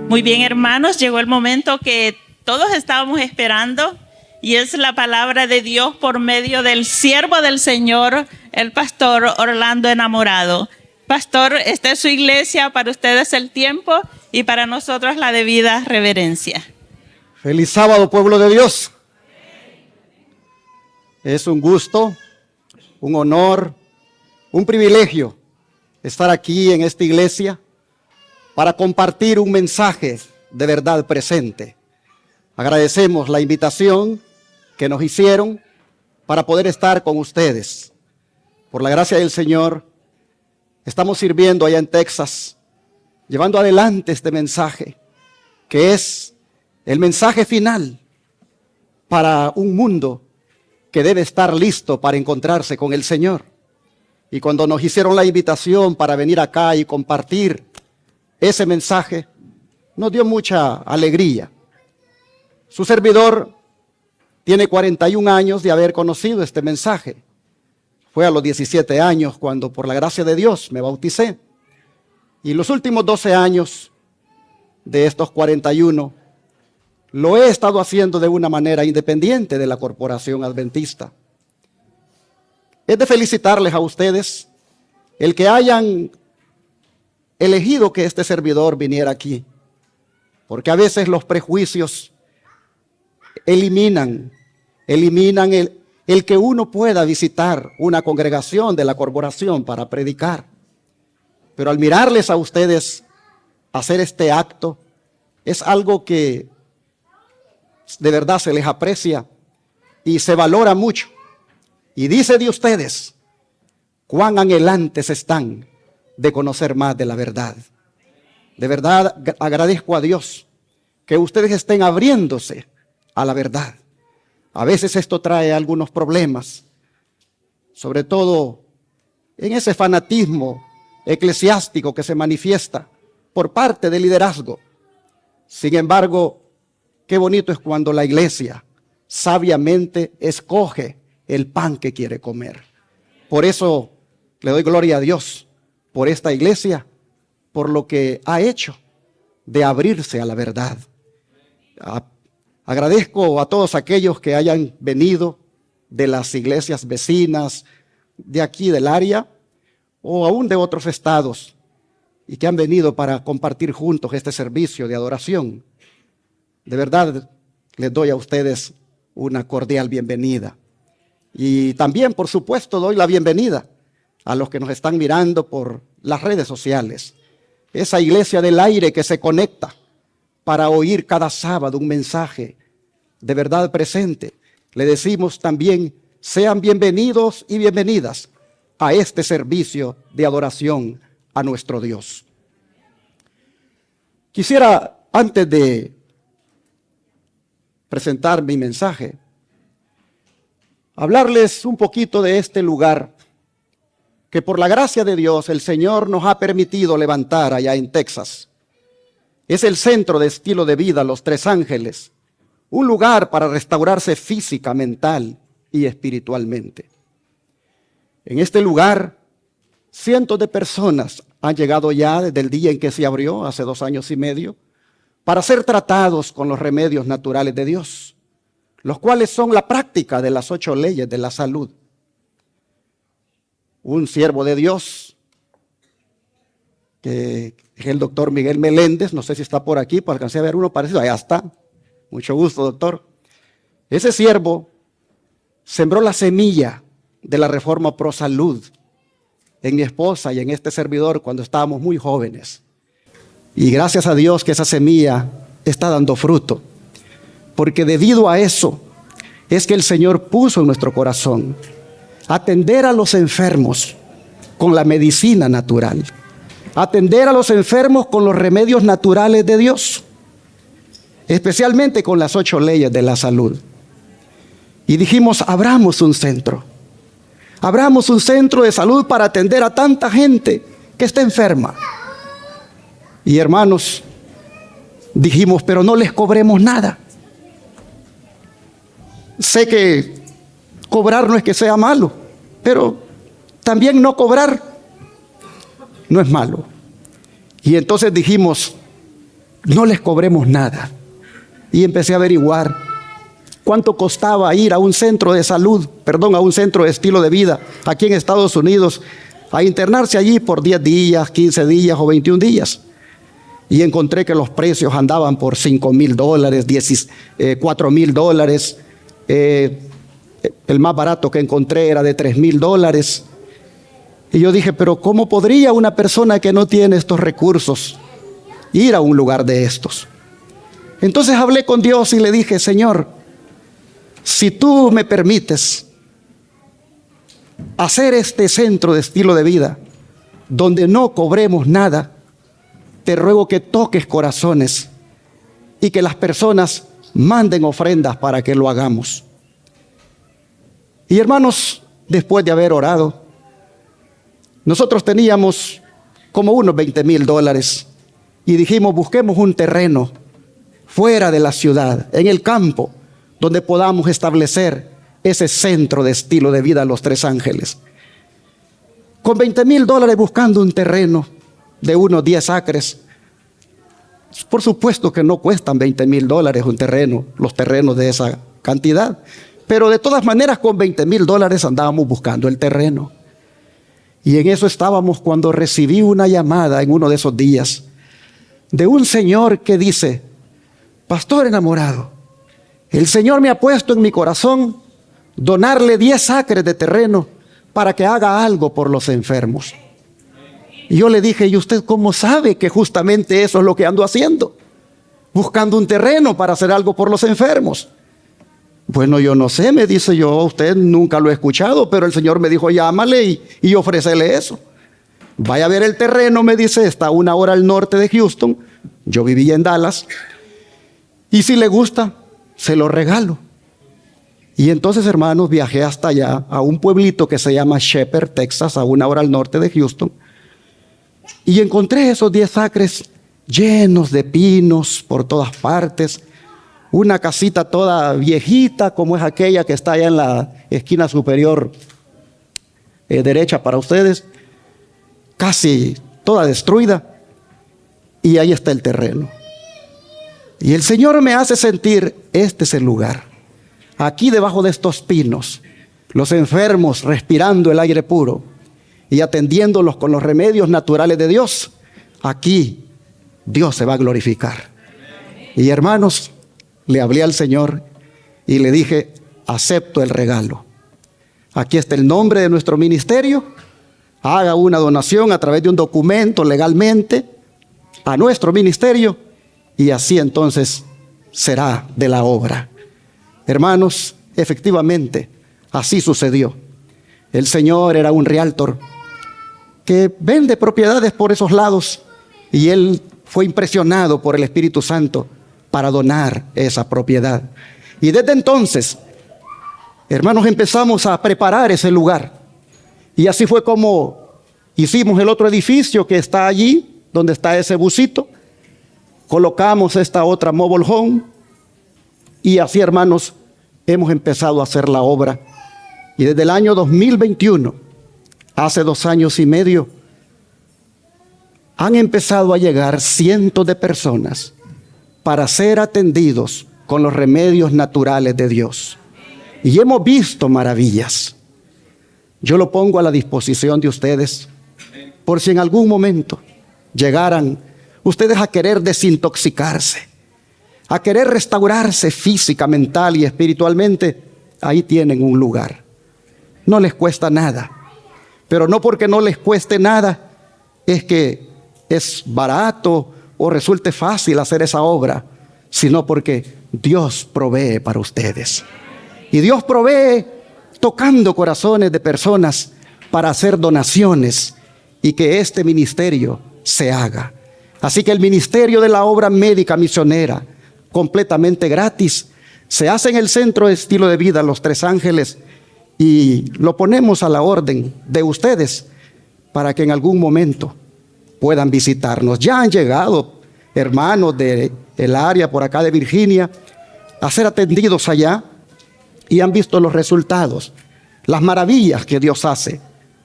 Muy bien, hermanos, llegó el momento que todos estábamos esperando y es la palabra de Dios por medio del siervo del Señor, el pastor Orlando Enamorado. Pastor, esta es su iglesia, para ustedes el tiempo y para nosotros la debida reverencia. Feliz sábado, pueblo de Dios. Es un gusto, un honor, un privilegio estar aquí en esta iglesia para compartir un mensaje de verdad presente. Agradecemos la invitación que nos hicieron para poder estar con ustedes. Por la gracia del Señor, estamos sirviendo allá en Texas, llevando adelante este mensaje, que es el mensaje final para un mundo que debe estar listo para encontrarse con el Señor. Y cuando nos hicieron la invitación para venir acá y compartir ese mensaje, nos dio mucha alegría. Su servidor tiene 41 años de haber conocido este mensaje. Fue a los 17 años cuando, por la gracia de Dios, me bauticé. Y los últimos 12 años de estos 41 lo he estado haciendo de una manera independiente de la Corporación Adventista. Es de felicitarles a ustedes el que hayan elegido que este servidor viniera aquí, porque a veces los prejuicios eliminan el que uno pueda visitar una congregación de la corporación para predicar. Pero al mirarles a ustedes hacer este acto, es algo que de verdad se les aprecia y se valora mucho. Y dice de ustedes cuán anhelantes están de conocer más de la verdad. De verdad agradezco a Dios que ustedes estén abriéndose a la verdad. A veces esto trae algunos problemas, sobre todo en ese fanatismo eclesiástico que se manifiesta por parte del liderazgo. Sin embargo, qué bonito es cuando la iglesia sabiamente escoge el pan que quiere comer. Por eso le doy gloria a Dios por esta iglesia, por lo que ha hecho de abrirse a la verdad. Agradezco a todos aquellos que hayan venido de las iglesias vecinas, de aquí del área, o aún de otros estados, y que han venido para compartir juntos este servicio de adoración. De verdad, les doy a ustedes una cordial bienvenida. Y también, por supuesto, doy la bienvenida a los que nos están mirando por las redes sociales. Esa iglesia del aire que se conecta para oír cada sábado un mensaje de verdad presente. Le decimos también, sean bienvenidos y bienvenidas a este servicio de adoración a nuestro Dios. Quisiera, antes de presentar mi mensaje, hablarles un poquito de este lugar que por la gracia de Dios el Señor nos ha permitido levantar allá en Texas. Es el centro de estilo de vida Los Tres Ángeles, un lugar para restaurarse física, mental y espiritualmente. En este lugar, cientos de personas han llegado ya desde el día en que se abrió, hace 2 años y medio, para ser tratados con los remedios naturales de Dios, los cuales son la práctica de las 8 leyes de la salud. Un siervo de Dios, que es el doctor Miguel Meléndez, no sé si está por aquí, pues alcancé a ver uno parecido, allá está. Mucho gusto, doctor. Ese siervo sembró la semilla de la reforma pro salud en mi esposa y en este servidor cuando estábamos muy jóvenes. Y gracias a Dios que esa semilla está dando fruto, porque debido a eso es que el Señor puso en nuestro corazón atender a los enfermos con la medicina natural, atender a los enfermos con los remedios naturales de Dios, especialmente con las 8 leyes de la salud. Y dijimos, abramos un centro de salud para atender a tanta gente que está enferma. Y hermanos, dijimos, pero no les cobremos nada. Sé que cobrar no es que sea malo, pero también no cobrar no es malo. Y entonces dijimos, no les cobremos nada. Y empecé a averiguar cuánto costaba ir a un centro de salud, a un centro de estilo de vida aquí en Estados Unidos, a internarse allí por 10 días, 15 días o 21 días. Y encontré que los precios andaban por $5,000, $4,000. El más barato que encontré era de $3,000. Y yo dije, pero ¿cómo podría una persona que no tiene estos recursos ir a un lugar de estos? Entonces hablé con Dios y le dije, Señor, si tú me permites hacer este centro de estilo de vida donde no cobremos nada, te ruego que toques corazones y que las personas manden ofrendas para que lo hagamos. Y hermanos, después de haber orado, nosotros teníamos como unos $20,000 y dijimos, busquemos un terreno fuera de la ciudad, en el campo, donde podamos establecer ese centro de estilo de vida Los Tres Ángeles. Con $20,000 buscando un terreno de unos 10 acres. Por supuesto que no cuestan $20,000 un terreno, los terrenos de esa cantidad. Pero de todas maneras con $20,000 andábamos buscando el terreno. Y en eso estábamos cuando recibí una llamada en uno de esos días de un señor que dice, pastor enamorado, el Señor me ha puesto en mi corazón donarle 10 acres de terreno para que haga algo por los enfermos. Y yo le dije, ¿y usted cómo sabe que justamente eso es lo que ando haciendo? Buscando un terreno para hacer algo por los enfermos. Bueno, yo no sé, me dice, yo a usted nunca lo he escuchado, pero el Señor me dijo, llámale y ofrécele eso. Vaya a ver el terreno, me dice, está a 1 hora al norte de Houston. Yo vivía en Dallas. Y si le gusta, se lo regalo. Y entonces, hermanos, viajé hasta allá, a un pueblito que se llama Shepherd, Texas, a 1 hora al norte de Houston. Y encontré esos 10 acres llenos de pinos por todas partes. Una casita toda viejita, como es aquella que está allá en la esquina superior derecha para ustedes. Casi toda destruida. Y ahí está el terreno. Y el Señor me hace sentir, este es el lugar. Aquí debajo de estos pinos, los enfermos respirando el aire puro y atendiéndolos con los remedios naturales de Dios. Aquí Dios se va a glorificar. Y hermanos, le hablé al Señor y le dije, acepto el regalo. Aquí está el nombre de nuestro ministerio. Haga una donación a través de un documento legalmente a nuestro ministerio y así entonces será de la obra. Hermanos, efectivamente, así sucedió. El Señor era un realtor que vende propiedades por esos lados y él fue impresionado por el Espíritu Santo para donar esa propiedad. Y desde entonces, hermanos, empezamos a preparar ese lugar. Y así fue como hicimos el otro edificio que está allí, donde está ese busito. Colocamos esta otra mobile home. Y así, hermanos, hemos empezado a hacer la obra. Y desde el año 2021, hace 2 años y medio, han empezado a llegar cientos de personas para ser atendidos con los remedios naturales de Dios. Y hemos visto maravillas. Yo lo pongo a la disposición de ustedes, por si en algún momento llegaran ustedes a querer desintoxicarse, a querer restaurarse física, mental y espiritualmente. Ahí tienen un lugar. No les cuesta nada, pero no porque no les cueste nada es que es barato o resulte fácil hacer esa obra, sino porque Dios provee para ustedes. Y Dios provee tocando corazones de personas para hacer donaciones y que este ministerio se haga. Así que el ministerio de la obra médica misionera, completamente gratis, se hace en el Centro de Estilo de Vida Los Tres Ángeles y lo ponemos a la orden de ustedes para que en algún momento puedan visitarnos. Ya han llegado hermanos del área por acá de Virginia a ser atendidos allá y han visto los resultados, las maravillas que Dios hace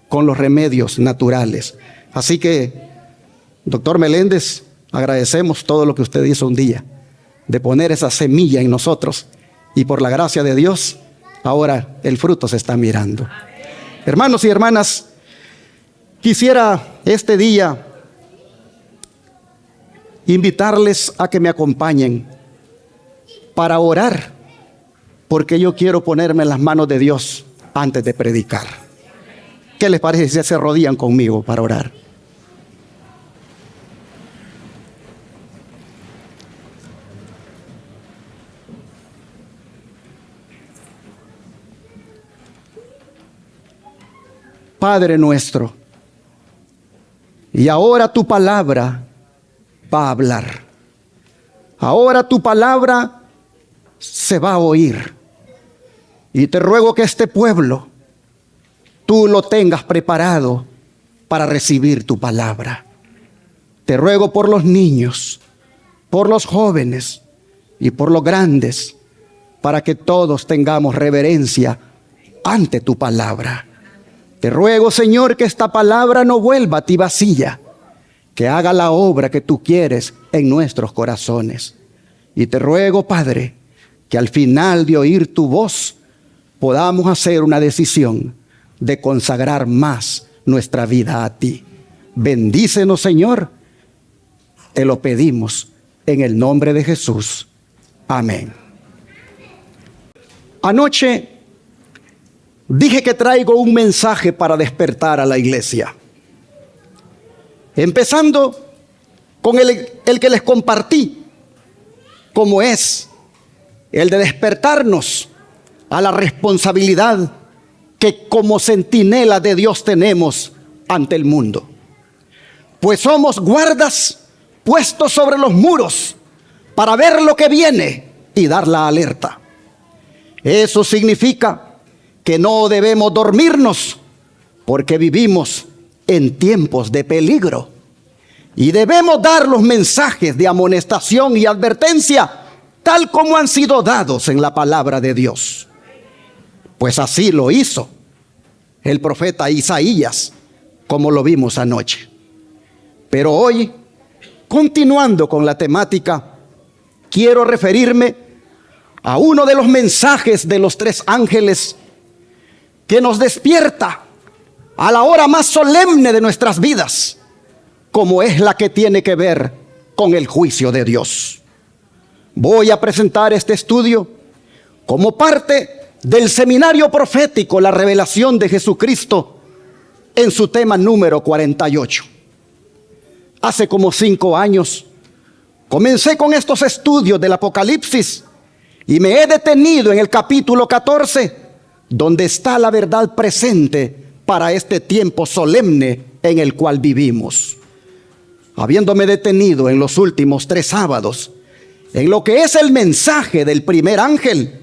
con los remedios naturales. Así que, doctor Meléndez, agradecemos todo lo que usted hizo un día, de poner esa semilla en nosotros. Y por la gracia de Dios, ahora el fruto se está mirando. Hermanos y hermanas, quisiera este día invitarles a que me acompañen para orar, porque yo quiero ponerme en las manos de Dios antes de predicar. ¿Qué les parece si se arrodillan conmigo para orar? Padre nuestro, y ahora tu palabra va a hablar. Ahora tu palabra se va a oír. Y te ruego que este pueblo, tú lo tengas preparado para recibir tu palabra. Te ruego por los niños, por los jóvenes y por los grandes, para que todos tengamos reverencia ante tu palabra. Te ruego, Señor, que esta palabra no vuelva a ti vacía, que haga la obra que tú quieres en nuestros corazones. Y te ruego, Padre, que al final de oír tu voz podamos hacer una decisión de consagrar más nuestra vida a ti. Bendícenos, Señor. Te lo pedimos en el nombre de Jesús. Amén. Anoche dije que traigo un mensaje para despertar a la iglesia. Empezando con el que les compartí, como es el de despertarnos a la responsabilidad que como centinela de Dios tenemos ante el mundo. Pues somos guardas puestos sobre los muros para ver lo que viene y dar la alerta. Eso significa que no debemos dormirnos, porque vivimos en tiempos de peligro. Y debemos dar los mensajes de amonestación y advertencia, tal como han sido dados en la palabra de Dios. Pues así lo hizo el profeta Isaías, como lo vimos anoche. Pero hoy, continuando con la temática, quiero referirme a uno de los mensajes de los 3 ángeles que nos despierta a la hora más solemne de nuestras vidas, como es la que tiene que ver con el juicio de Dios. Voy a presentar este estudio como parte del seminario profético La Revelación de Jesucristo, en su tema número 48. Hace como 5 años comencé con estos estudios del Apocalipsis y me he detenido en el capítulo 14, donde está la verdad presente para este tiempo solemne en el cual vivimos. Habiéndome detenido en los últimos 3 sábados en lo que es el mensaje del primer ángel,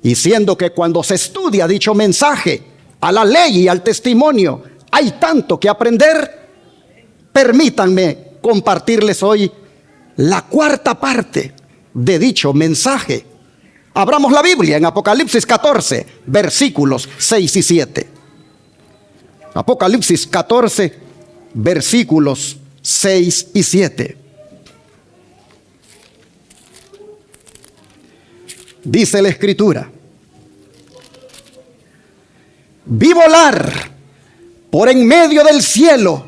y siendo que cuando se estudia dicho mensaje a la ley y al testimonio hay tanto que aprender, permítanme compartirles hoy la 4ª parte de dicho mensaje. Abramos la Biblia en Apocalipsis 14, versículos 6 y 7. Apocalipsis 14, versículos 6 y 7. Dice la Escritura: vi volar por en medio del cielo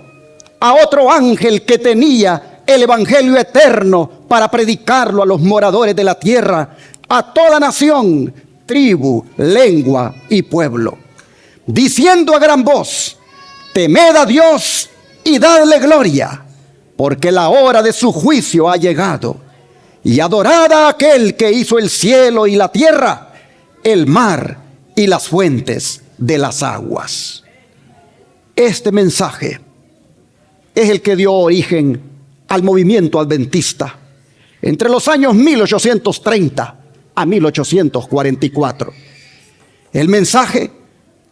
a otro ángel que tenía el evangelio eterno para predicarlo a los moradores de la tierra, a toda nación, tribu, lengua y pueblo, diciendo a gran voz: temed a Dios y dadle gloria, porque la hora de su juicio ha llegado, y adorad a aquel que hizo el cielo y la tierra, el mar y las fuentes de las aguas. Este mensaje es el que dio origen al movimiento adventista entre los años 1830 a 1844. El mensaje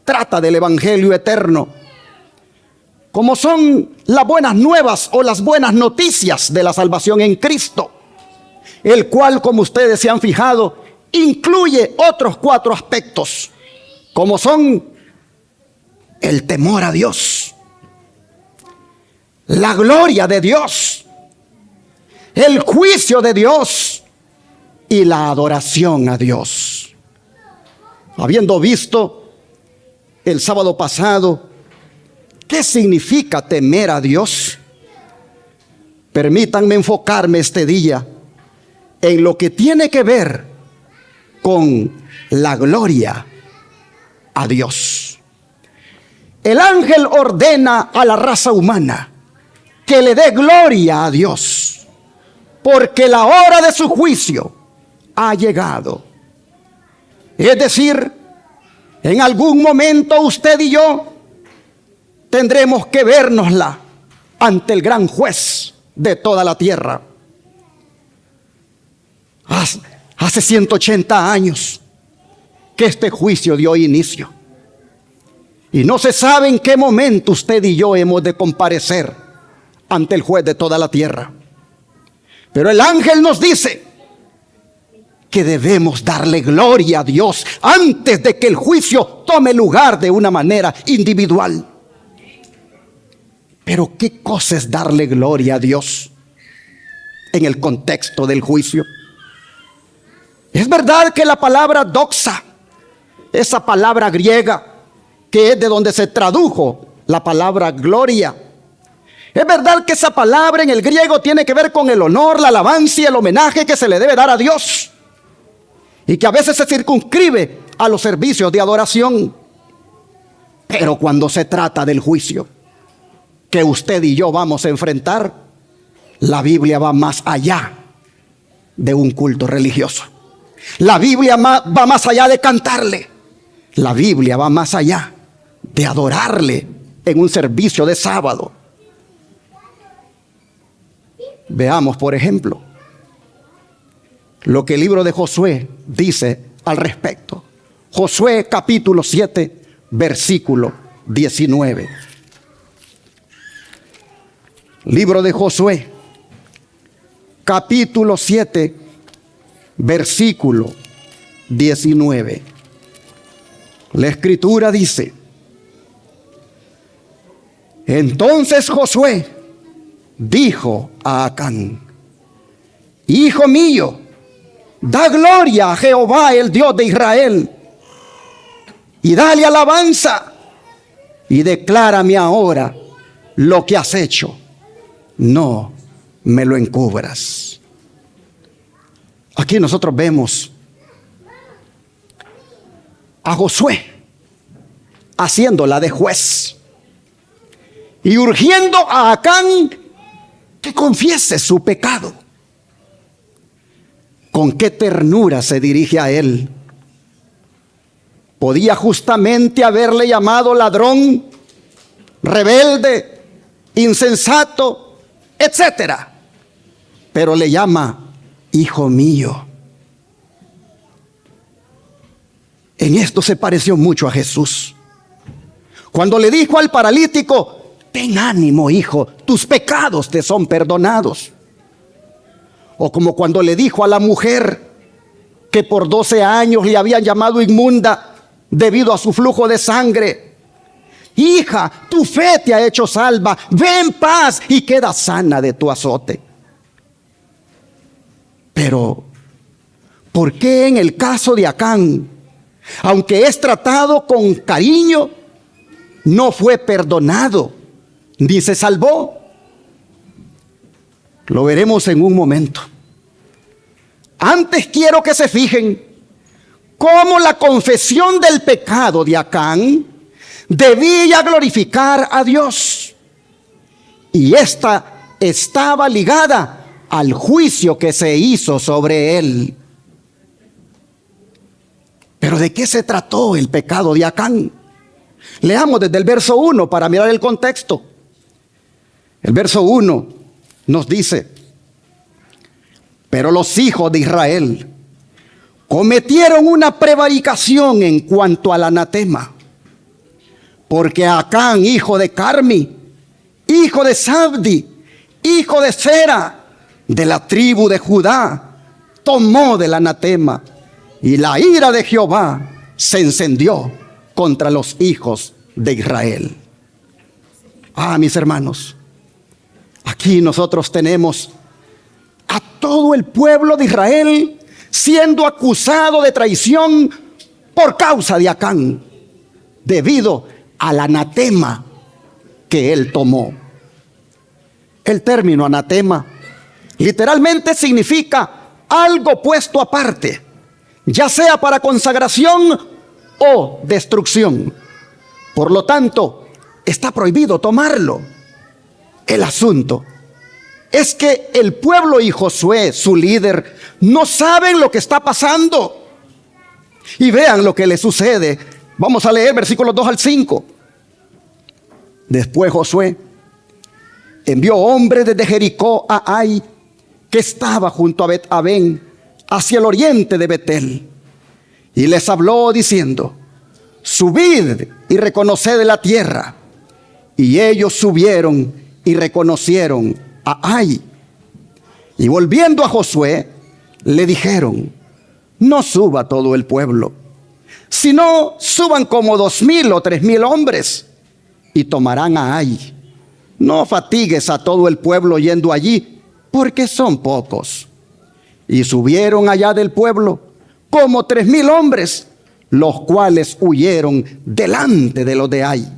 trata del evangelio eterno, como son las buenas nuevas o las buenas noticias de la salvación en Cristo, el cual, como ustedes se han fijado, incluye otros 4 aspectos, como son el temor a Dios, la gloria de Dios el juicio de Dios y la adoración a Dios. Habiendo visto el sábado pasado qué significa temer a Dios, permítanme enfocarme este día en lo que tiene que ver con la gloria a Dios. El ángel ordena a la raza humana que le dé gloria a Dios, porque la hora de su juicio ha llegado. Es decir, en algún momento usted y yo tendremos que vernosla ante el gran juez de toda la tierra. Hace 180 años que este juicio dio inicio. Y no se sabe en qué momento usted y yo hemos de comparecer ante el juez de toda la tierra. Pero el ángel nos dice que debemos darle gloria a Dios antes de que el juicio tome lugar de una manera individual. Pero ¿qué cosa es darle gloria a Dios en el contexto del juicio? Es verdad que la palabra doxa, esa palabra griega que es de donde se tradujo la palabra gloria, es verdad que esa palabra en el griego tiene que ver con el honor, la alabanza y el homenaje que se le debe dar a Dios, y que a veces se circunscribe a los servicios de adoración. Pero cuando se trata del juicio que usted y yo vamos a enfrentar, la Biblia va más allá de un culto religioso. La Biblia va más allá de cantarle. La Biblia va más allá de adorarle en un servicio de sábado. Veamos, por ejemplo, lo que el libro de Josué dice al respecto. Josué capítulo 7, versículo 19. Libro de Josué, capítulo 7, versículo 19. La escritura dice: entonces Josué dijo a Acán: hijo mío, da gloria a Jehová, el Dios de Israel, y dale alabanza, y declárame ahora lo que has hecho. No me lo encubras. Aquí nosotros vemos a Josué haciéndola de juez y urgiendo a Acán que confiese su pecado. Con qué ternura se dirige a él. Podía justamente haberle llamado ladrón, rebelde, insensato, etcétera, pero le llama hijo mío. En esto se pareció mucho a Jesús cuando le dijo al paralítico: ten ánimo, hijo, tus pecados te son perdonados. O como cuando le dijo a la mujer que por 12 años le habían llamado inmunda debido a su flujo de sangre: hija, tu fe te ha hecho salva, ve en paz y queda sana de tu azote. Pero, ¿por qué en el caso de Acán, aunque es tratado con cariño, no fue perdonado ni se salvó? Lo veremos en un momento. Antes quiero que se fijen cómo la confesión del pecado de Acán debía glorificar a Dios, y esta estaba ligada al juicio que se hizo sobre él. Pero ¿de qué se trató el pecado de Acán? Leamos desde el verso 1 para mirar el contexto. El verso 1 nos dice: pero los hijos de Israel cometieron una prevaricación en cuanto al anatema, porque Acán, hijo de Carmi, hijo de Sabdi, hijo de Sera, de la tribu de Judá, tomó del anatema, y la ira de Jehová se encendió contra los hijos de Israel. Mis hermanos, aquí nosotros tenemos todo el pueblo de Israel siendo acusado de traición por causa de Acán, debido al anatema que él tomó. El término anatema literalmente significa algo puesto aparte, ya sea para consagración o destrucción. Por lo tanto, está prohibido tomarlo. El asunto es que el pueblo y Josué, su líder, no saben lo que está pasando. Y vean lo que le sucede. Vamos a leer versículos 2 al 5. Después Josué envió hombres desde Jericó a Ai, que estaba junto a Bet-Aven, hacia el oriente de Betel, y les habló diciendo: subid y reconoced la tierra. Y ellos subieron y reconocieron a Ai. Y volviendo a Josué, le dijeron: no suba todo el pueblo, sino suban como 2,000 o 3,000 hombres, y tomarán a Ai. No fatigues a todo el pueblo yendo allí, porque son pocos. Y subieron allá del pueblo como 3,000 hombres, los cuales huyeron delante de los de Ai.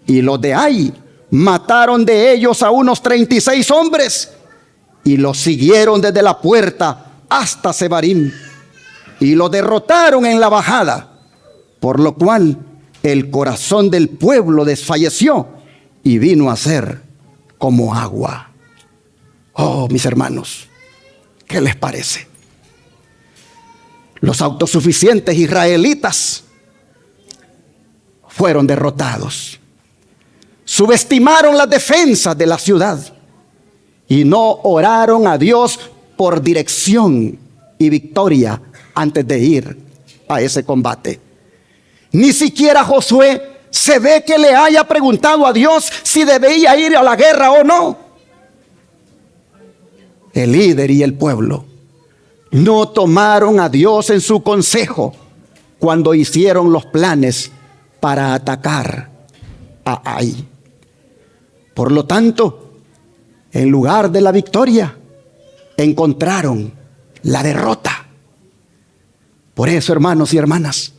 Y los de Ai mataron de ellos a unos 36 hombres, y los siguieron desde la puerta hasta Sebarim, y lo derrotaron en la bajada, por lo cual el corazón del pueblo desfalleció y vino a ser como agua. Oh, mis hermanos, ¿qué les parece? Los autosuficientes israelitas fueron derrotados. Subestimaron las defensas de la ciudad y no oraron a Dios por dirección y victoria antes de ir a ese combate. Ni siquiera Josué se ve que le haya preguntado a Dios si debía ir a la guerra o no. El líder y el pueblo no tomaron a Dios en su consejo cuando hicieron los planes para atacar a Ai. Por lo tanto, en lugar de la victoria, encontraron la derrota. Por eso, hermanos y hermanas,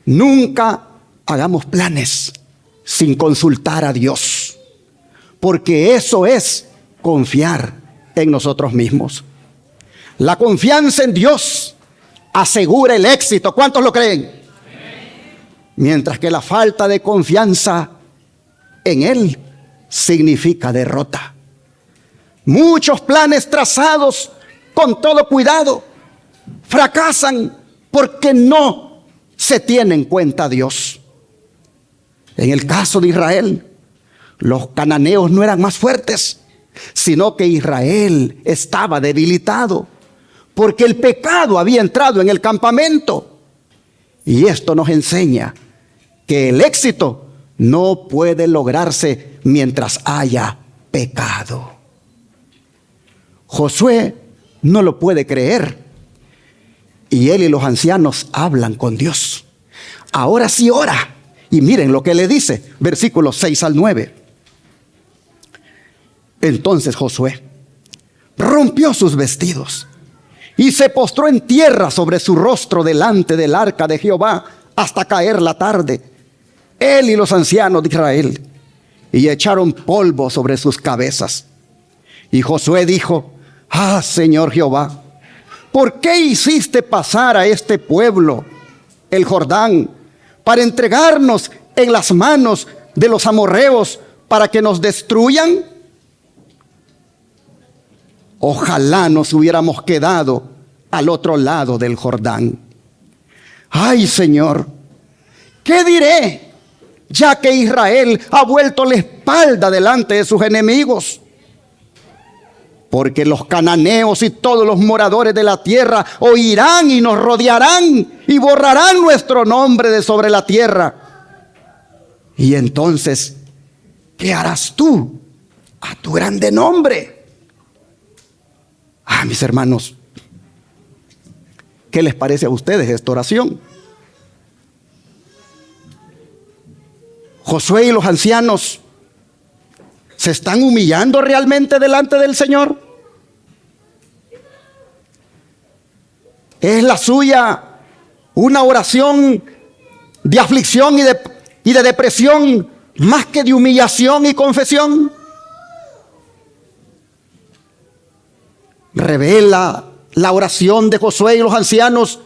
nunca hagamos planes sin consultar a Dios, porque eso es confiar en nosotros mismos. La confianza en Dios asegura el éxito. ¿Cuántos lo creen? Mientras que la falta de confianza en Él significa derrota. Muchos planes trazados con todo cuidado fracasan porque no se tiene en cuenta a Dios. En el caso de Israel, los cananeos no eran más fuertes, sino que Israel estaba debilitado porque el pecado había entrado en el campamento. Y esto nos enseña que el éxito no puede lograrse mientras haya pecado. Josué no lo puede creer, y él y los ancianos hablan con Dios. Ahora sí ora. Y miren lo que le dice, versículos 6 al 9. Entonces Josué rompió sus vestidos y se postró en tierra sobre su rostro delante del arca de Jehová hasta caer la tarde, él y los ancianos de Israel, y echaron polvo sobre sus cabezas. Y Josué dijo: ah, Señor Jehová, ¿por qué hiciste pasar a este pueblo el Jordán para entregarnos en las manos de los amorreos para que nos destruyan? Ojalá nos hubiéramos quedado al otro lado del Jordán. Ay, Señor, ¿qué diré? Ya que Israel ha vuelto la espalda delante de sus enemigos. Porque los cananeos y todos los moradores de la tierra oirán y nos rodearán y borrarán nuestro nombre de sobre la tierra. Y entonces, ¿qué harás tú a tu grande nombre? Ah, mis hermanos, ¿qué les parece a ustedes esta oración? Josué y los ancianos ¿se están humillando realmente delante del Señor? ¿Es la suya una oración de aflicción y de depresión más que de humillación y confesión? ¿Revela la oración de Josué y los ancianos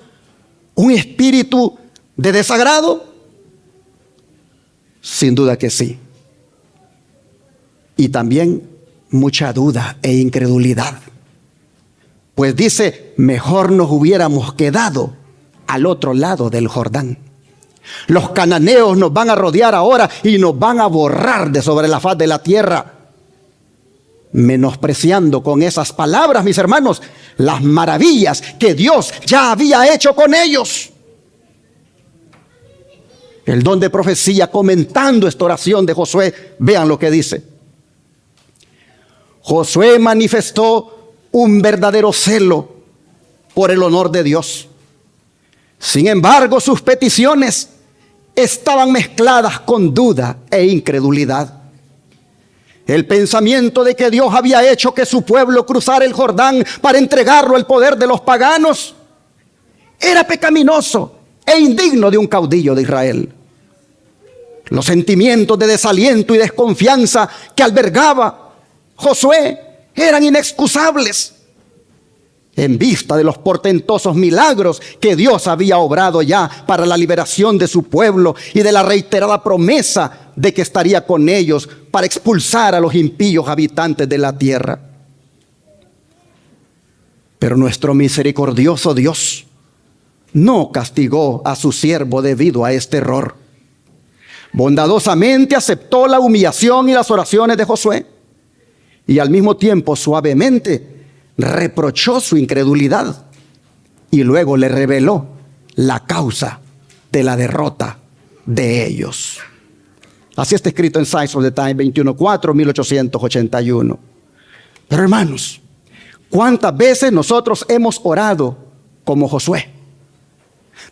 un espíritu de desagrado? Sin duda que sí. Y también mucha duda e incredulidad. Pues dice, mejor nos hubiéramos quedado al otro lado del Jordán. Los cananeos nos van a rodear ahora y nos van a borrar de sobre la faz de la tierra. Menospreciando con esas palabras, mis hermanos, las maravillas que Dios ya había hecho con ellos. El don de profecía, comentando esta oración de Josué, vean lo que dice. Josué manifestó un verdadero celo por el honor de Dios. Sin embargo, sus peticiones estaban mezcladas con duda e incredulidad. El pensamiento de que Dios había hecho que su pueblo cruzara el Jordán para entregarlo al poder de los paganos era pecaminoso e indigno de un caudillo de Israel. Los sentimientos de desaliento y desconfianza que albergaba Josué eran inexcusables en vista de los portentosos milagros que Dios había obrado ya para la liberación de su pueblo y de la reiterada promesa de que estaría con ellos para expulsar a los impíos habitantes de la tierra. Pero nuestro misericordioso Dios no castigó a su siervo debido a este error. Bondadosamente aceptó la humillación y las oraciones de Josué y al mismo tiempo suavemente reprochó su incredulidad y luego le reveló la causa de la derrota de ellos. Así está escrito en Signs of the Times 21:4, 1881. Pero hermanos, ¿cuántas veces nosotros hemos orado como Josué,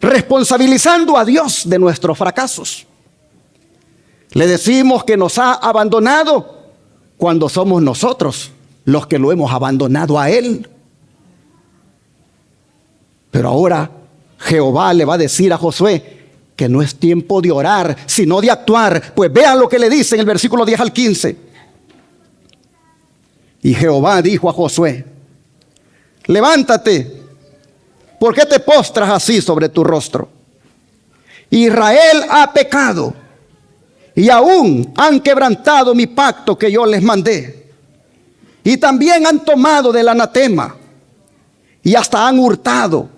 responsabilizando a Dios de nuestros fracasos? Le decimos que nos ha abandonado cuando somos nosotros los que lo hemos abandonado a Él. Pero ahora Jehová le va a decir a Josué que no es tiempo de orar, sino de actuar. Pues vean lo que le dice en el versículo 10 al 15. Y Jehová dijo a Josué: levántate, ¿por qué te postras así sobre tu rostro? Israel ha pecado y aún han quebrantado mi pacto que yo les mandé. Y también han tomado del anatema y hasta han hurtado,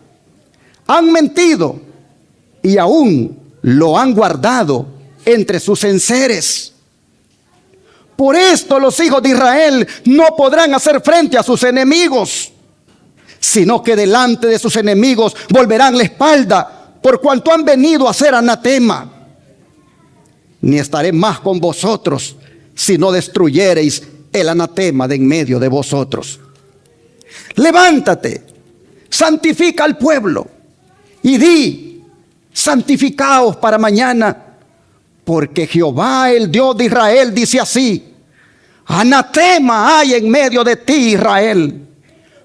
han mentido y aún lo han guardado entre sus enseres. Por esto los hijos de Israel no podrán hacer frente a sus enemigos, sino que delante de sus enemigos volverán la espalda, por cuanto han venido a hacer anatema. Ni estaré más con vosotros si no destruyereis el anatema de en medio de vosotros. Levántate, santifica al pueblo y di: santificaos para mañana, porque Jehová, el Dios de Israel, dice así: anatema hay en medio de ti, Israel.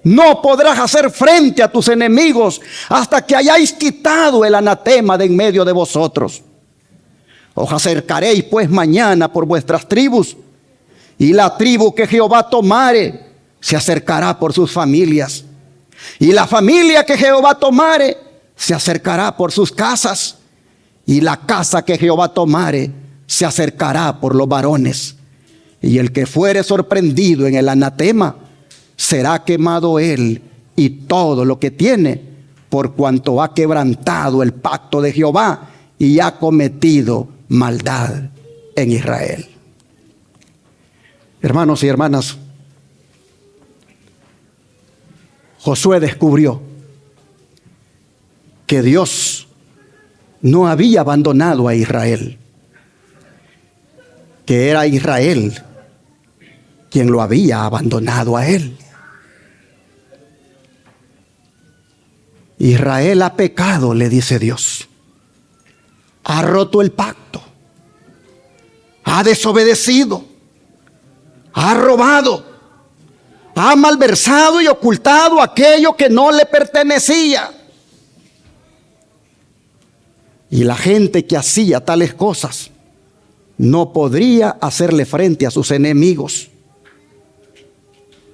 No podrás hacer frente a tus enemigos hasta que hayáis quitado el anatema de en medio de vosotros. Os acercaréis pues mañana por vuestras tribus, y la tribu que Jehová tomare se acercará por sus familias, y la familia que Jehová tomare se acercará por sus casas, y la casa que Jehová tomare se acercará por los varones. Y el que fuere sorprendido en el anatema será quemado él y todo lo que tiene, por cuanto ha quebrantado el pacto de Jehová y ha cometido maldad en Israel. Hermanos y hermanas, Josué descubrió que Dios no había abandonado a Israel, que era Israel quien lo había abandonado a él. Israel ha pecado, le dice Dios. Ha roto el pacto, ha desobedecido, ha robado, ha malversado y ocultado aquello que no le pertenecía. Y la gente que hacía tales cosas no podría hacerle frente a sus enemigos.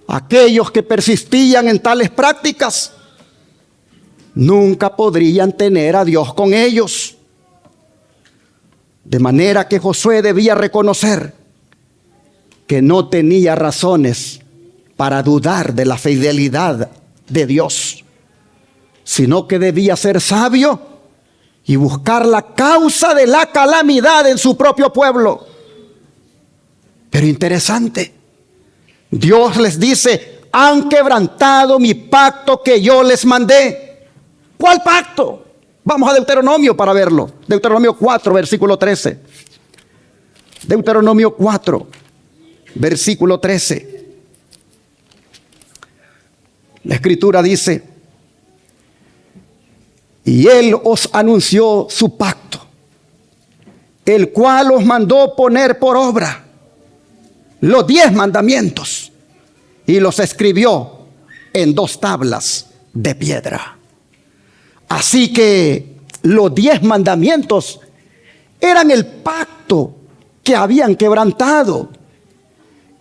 Aquellos que persistían en tales prácticas nunca podrían tener a Dios con ellos. De manera que Josué debía reconocer que no tenía razones para dudar de la fidelidad de Dios, sino que debía ser sabio y buscar la causa de la calamidad en su propio pueblo. Pero interesante, Dios les dice: han quebrantado mi pacto que yo les mandé. ¿Cuál pacto? Vamos a Deuteronomio para verlo. Deuteronomio 4, versículo 13. Deuteronomio 4, versículo 13. La Escritura dice: y Él os anunció su pacto, el cual os mandó poner por obra los 10 mandamientos, y los escribió en 2 tablas de piedra. Así que los 10 mandamientos eran el pacto que habían quebrantado,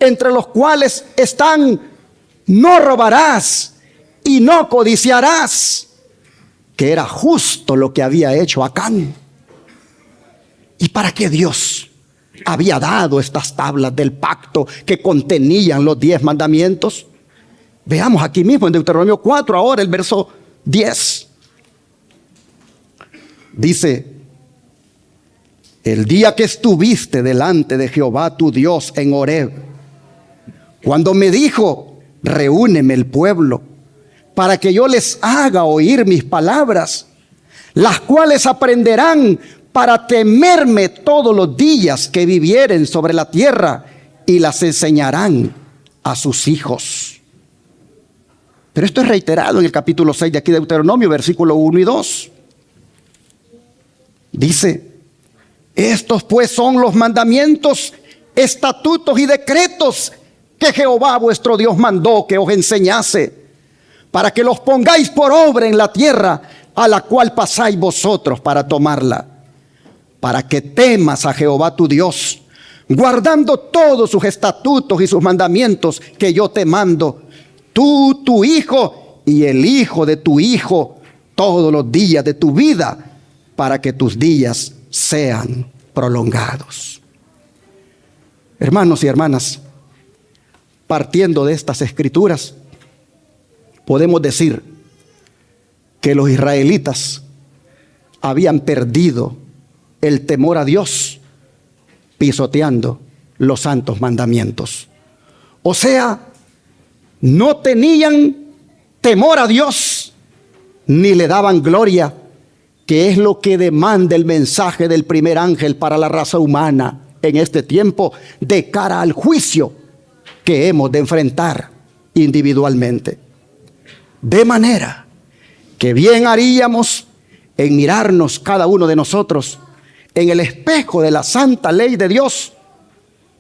entre los cuales están: no robarás y no codiciarás, que era justo lo que había hecho Acán. ¿Y para qué Dios había dado estas tablas del pacto que contenían los 10 mandamientos? Veamos aquí mismo en Deuteronomio 4, ahora el verso 10. Dice: el día que estuviste delante de Jehová tu Dios en Horeb, cuando me dijo: reúneme el pueblo, para que yo les haga oír mis palabras, las cuales aprenderán para temerme todos los días que vivieren sobre la tierra, y las enseñarán a sus hijos. Pero esto es reiterado en el capítulo 6 de aquí de Deuteronomio, versículo 1 y 2. Dice: estos pues son los mandamientos, estatutos y decretos que Jehová vuestro Dios mandó que os enseñase, para que los pongáis por obra en la tierra a la cual pasáis vosotros para tomarla, para que temas a Jehová tu Dios, guardando todos sus estatutos y sus mandamientos que yo te mando, tú, tu hijo y el hijo de tu hijo, todos los días de tu vida, para que tus días sean prolongados. Hermanos y hermanas, partiendo de estas escrituras, podemos decir que los israelitas habían perdido el temor a Dios pisoteando los santos mandamientos. O sea, no tenían temor a Dios ni le daban gloria, que es lo que demanda el mensaje del primer ángel para la raza humana en este tiempo, de cara al juicio que hemos de enfrentar individualmente. De manera que bien haríamos en mirarnos cada uno de nosotros en el espejo de la santa ley de Dios,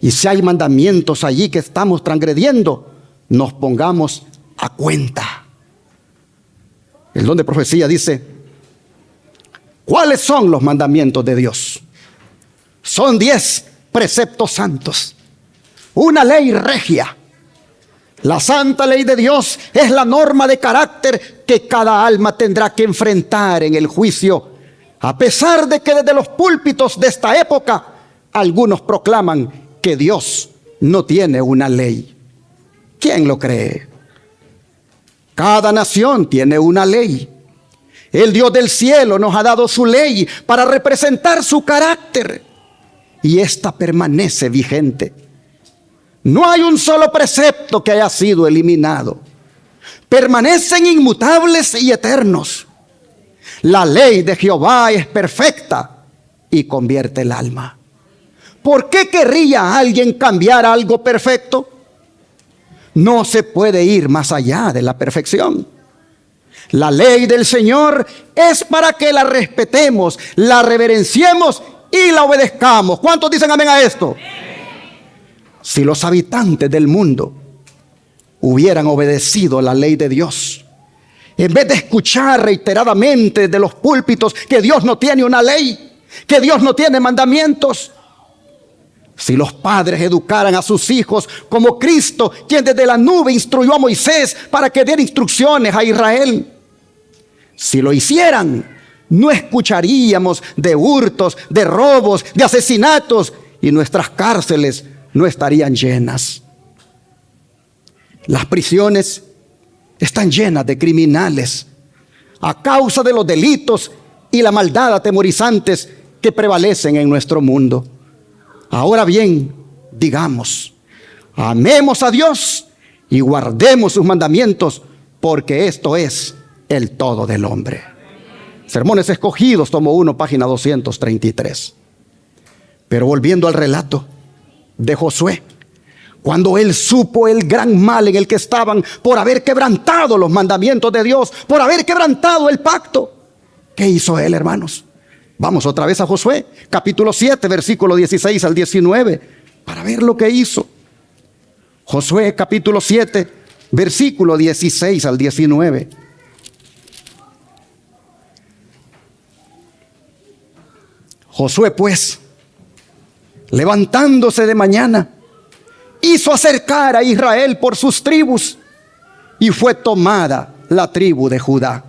y si hay mandamientos allí que estamos transgrediendo, nos pongamos a cuenta. El don de profecía dice: ¿cuáles son los mandamientos de Dios? Son 10 preceptos santos, una ley regia. La santa ley de Dios es la norma de carácter que cada alma tendrá que enfrentar en el juicio, a pesar de que desde los púlpitos de esta época algunos proclaman que Dios no tiene una ley. ¿Quién lo cree? Cada nación tiene una ley. El Dios del cielo nos ha dado su ley para representar su carácter, y esta permanece vigente. No hay un solo precepto que haya sido eliminado. Permanecen inmutables y eternos. La ley de Jehová es perfecta y convierte el alma. ¿Por qué querría alguien cambiar algo perfecto? No se puede ir más allá de la perfección. La ley del Señor es para que la respetemos, la reverenciemos y la obedezcamos. ¿Cuántos dicen amén a esto? Si los habitantes del mundo hubieran obedecido la ley de Dios, En vez de escuchar reiteradamente de los púlpitos que Dios no tiene una ley, que Dios no tiene mandamientos. Si los padres educaran a sus hijos como Cristo, quien desde la nube instruyó a Moisés para que diera instrucciones a Israel. Si lo hicieran, no escucharíamos de hurtos, de robos, de asesinatos, y nuestras cárceles no estarían llenas. Las prisiones están llenas de criminales a causa de los delitos y la maldad atemorizantes que prevalecen en nuestro mundo. Ahora bien, digamos, amemos a Dios y guardemos sus mandamientos, porque esto es el todo del hombre. Sermones Escogidos, tomo 1, página 233. Pero volviendo al relato de Josué, cuando él supo el gran mal en el que estaban por haber quebrantado los mandamientos de Dios, por haber quebrantado el pacto, ¿qué hizo él, hermanos? Vamos otra vez a Josué, capítulo 7, versículo 16 al 19, para ver lo que hizo. Josué, capítulo 7, versículo 16 al 19. Josué, pues, levantándose de mañana, hizo acercar a Israel por sus tribus, y fue tomada la tribu de Judá.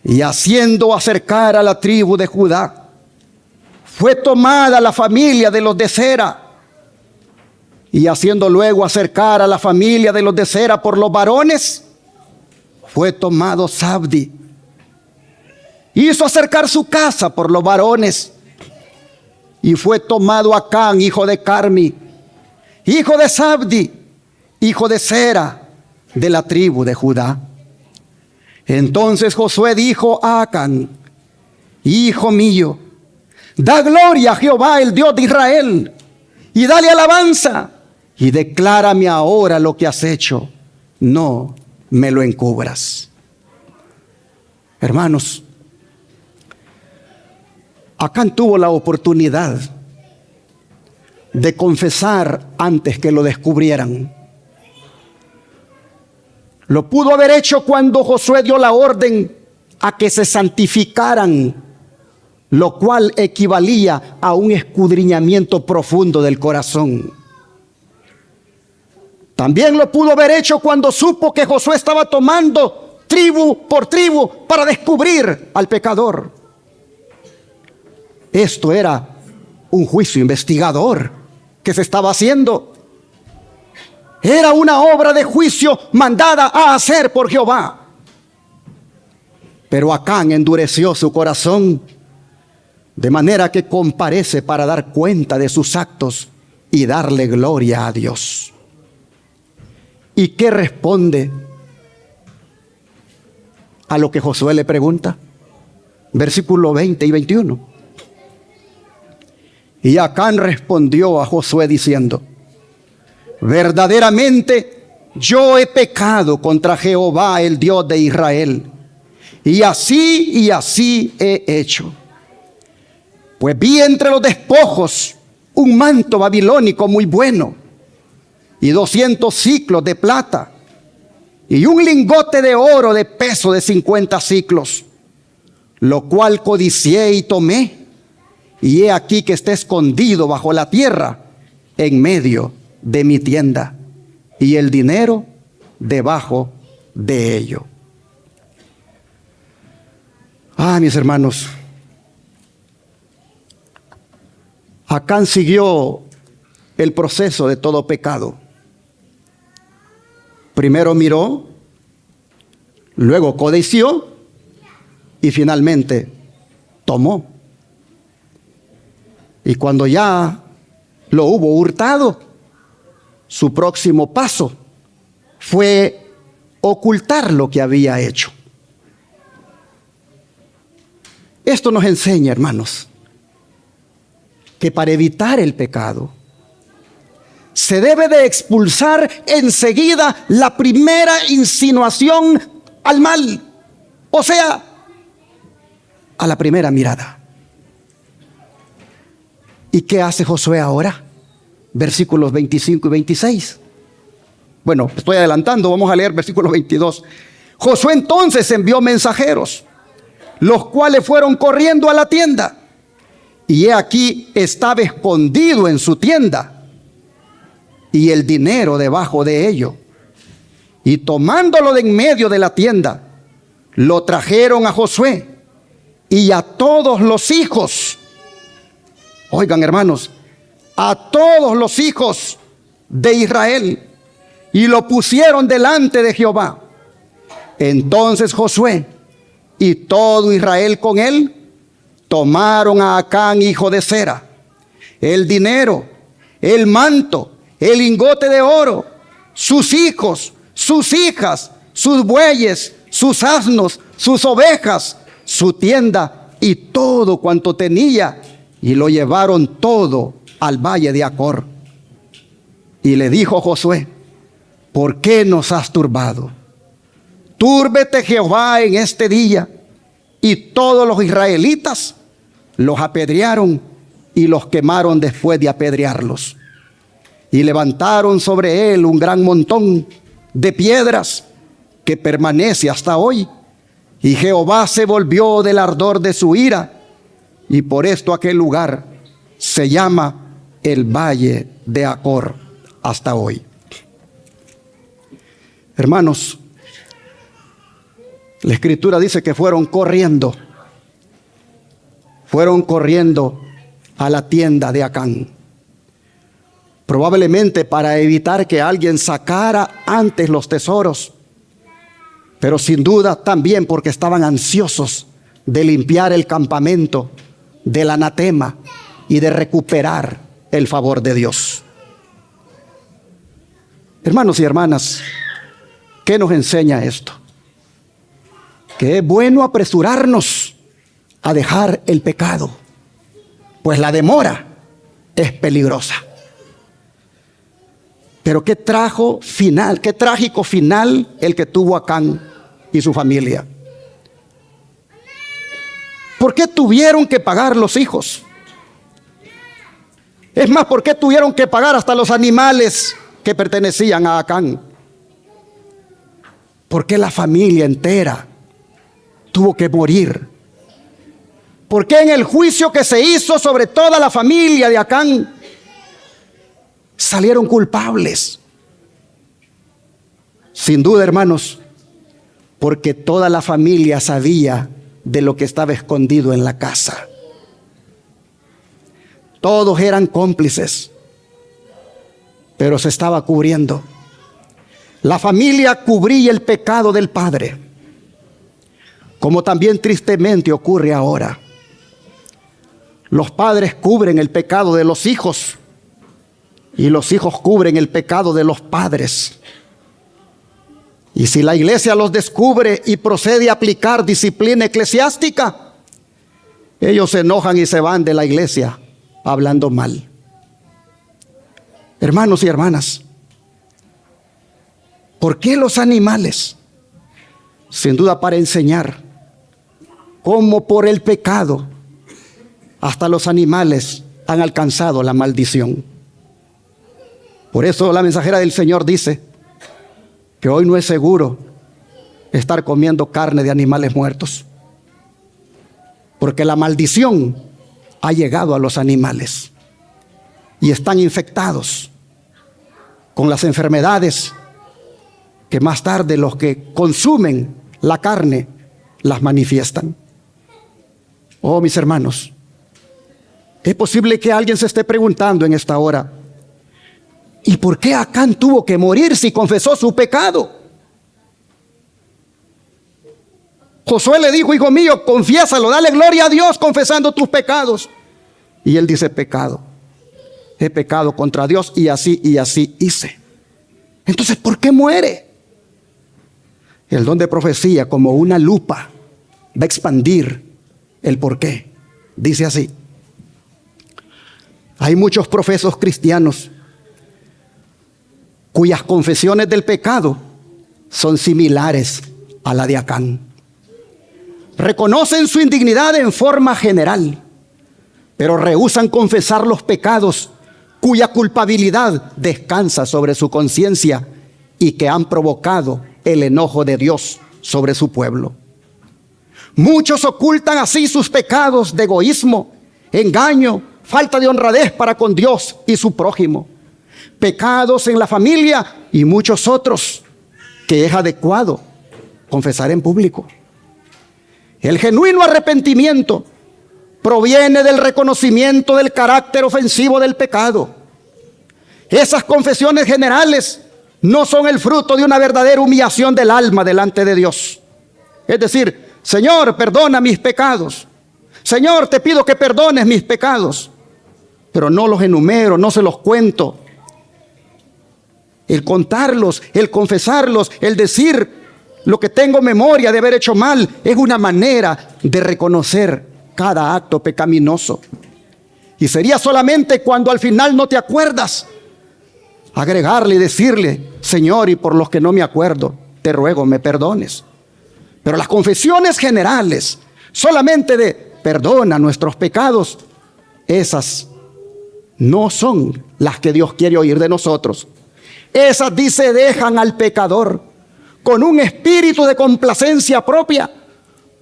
Y haciendo acercar a la tribu de Judá, fue tomada la familia de los de Zera. Y haciendo luego acercar a la familia de los de Zera por los varones, fue tomado Zabdi. Hizo acercar su casa por los varones, y fue tomado Acán, hijo de Carmi, hijo de Zabdi, hijo de Zera, de la tribu de Judá. Entonces Josué dijo a Acán: hijo mío, da gloria a Jehová, el Dios de Israel, y dale alabanza, y declárame ahora lo que has hecho, no me lo encubras. Hermanos, Acán tuvo la oportunidad de confesar antes que lo descubrieran. Lo pudo haber hecho cuando Josué dio la orden a que se santificaran, lo cual equivalía a un escudriñamiento profundo del corazón. También lo pudo haber hecho cuando supo que Josué estaba tomando tribu por tribu para descubrir al pecador. Esto era un juicio investigador que se estaba haciendo. Era una obra de juicio mandada a hacer por Jehová. Pero Acán endureció su corazón, de manera que comparece para dar cuenta de sus actos y darle gloria a Dios. ¿Y qué responde a lo que Josué le pregunta? Versículo 20 y 21. Y Acán respondió a Josué diciendo: verdaderamente yo he pecado contra Jehová, el Dios de Israel, y así he hecho. Pues vi entre los despojos un manto babilónico muy bueno, y 200 siclos de plata, y un lingote de oro de peso de 50 siclos, lo cual codicié y tomé, y he aquí que está escondido bajo la tierra en medio de mi tienda, y el dinero debajo de ello. Mis hermanos, Acán siguió el proceso de todo pecado. Primero miró, luego codició y finalmente tomó. Y cuando ya lo hubo hurtado, su próximo paso fue ocultar lo que había hecho. Esto nos enseña, hermanos, que para evitar el pecado se debe de expulsar enseguida la primera insinuación al mal, o sea, a la primera mirada. ¿Y qué hace Josué ahora? Versículos 25 y 26. Bueno, estoy adelantando, vamos a leer versículos 22. Josué entonces envió mensajeros, los cuales fueron corriendo a la tienda. Y he aquí estaba escondido en su tienda, y el dinero debajo de ello. Y tomándolo de en medio de la tienda, lo trajeron a Josué y a todos los hijos. Oigan, hermanos, a todos los hijos de Israel, y lo pusieron delante de Jehová. Entonces Josué y todo Israel con él tomaron a Acán, hijo de Zera, el dinero, el manto, el lingote de oro, sus hijos, sus hijas, sus bueyes, sus asnos, sus ovejas, su tienda y todo cuanto tenía, y lo llevaron todo al valle de Acor. Y le dijo Josué: ¿por qué nos has turbado? Túrbete Jehová en este día. Y todos los israelitas los apedrearon y los quemaron después de apedrearlos. Y levantaron sobre él un gran montón de piedras que permanece hasta hoy. Y Jehová se volvió del ardor de su ira, y por esto aquel lugar se llama el Valle de Acor hasta hoy. Hermanos, la Escritura dice que fueron corriendo a la tienda de Acán, probablemente para evitar que alguien sacara antes los tesoros, pero sin duda también porque estaban ansiosos de limpiar el campamento del anatema y de recuperar el favor de Dios. Hermanos y hermanas, ¿qué nos enseña esto? Que es bueno apresurarnos a dejar el pecado, pues la demora es peligrosa. Pero qué trágico final el que tuvo Acán y su familia. ¿Por qué tuvieron que pagar los hijos? Es más, ¿por qué tuvieron que pagar hasta los animales que pertenecían a Acán? ¿Por qué la familia entera tuvo que morir? ¿Por qué en el juicio que se hizo sobre toda la familia de Acán salieron culpables? Sin duda, hermanos, porque toda la familia sabía de lo que estaba escondido en la casa. Todos eran cómplices, pero se estaba cubriendo. La familia cubría el pecado del padre, como también tristemente ocurre ahora. Los padres cubren el pecado de los hijos y los hijos cubren el pecado de los padres. Y si la iglesia los descubre y procede a aplicar disciplina eclesiástica, ellos se enojan y se van de la iglesia hablando mal. Hermanos y hermanas, ¿por qué los animales? Sin duda para enseñar cómo por el pecado hasta los animales han alcanzado la maldición. Por eso la mensajera del Señor dice que hoy no es seguro estar comiendo carne de animales muertos, porque la maldición ha llegado a los animales y están infectados con las enfermedades que más tarde los que consumen la carne las manifiestan. Oh, mis hermanos, es posible que alguien se esté preguntando en esta hora: ¿y por qué Acán tuvo que morir si confesó su pecado? Josué le dijo: hijo mío, confiésalo, dale gloria a Dios confesando tus pecados. Y él dice: pecado, he pecado contra Dios y así hice. Entonces, ¿por qué muere? El don de profecía, como una lupa, va a expandir el por qué. Dice así: hay muchos profesos cristianos cuyas confesiones del pecado son similares a la de Acán. Reconocen su indignidad en forma general, pero rehúsan confesar los pecados cuya culpabilidad descansa sobre su conciencia y que han provocado el enojo de Dios sobre su pueblo. Muchos ocultan así sus pecados de egoísmo, engaño, falta de honradez para con Dios y su prójimo. Pecados en la familia y muchos otros que es adecuado confesar en público. El genuino arrepentimiento proviene del reconocimiento del carácter ofensivo del pecado. Esas confesiones generales no son el fruto de una verdadera humillación del alma delante de Dios. Es decir, Señor, perdona mis pecados. Señor, te pido que perdones mis pecados. Pero no los enumero, no se los cuento. El contarlos, el confesarlos, el decir lo que tengo memoria de haber hecho mal, es una manera de reconocer cada acto pecaminoso. Y sería solamente cuando al final no te acuerdas, agregarle y decirle, Señor, y por los que no me acuerdo, te ruego me perdones. Pero las confesiones generales, solamente de perdona nuestros pecados, esas no son las que Dios quiere oír de nosotros. Esas, dice, dejan al pecador con un espíritu de complacencia propia,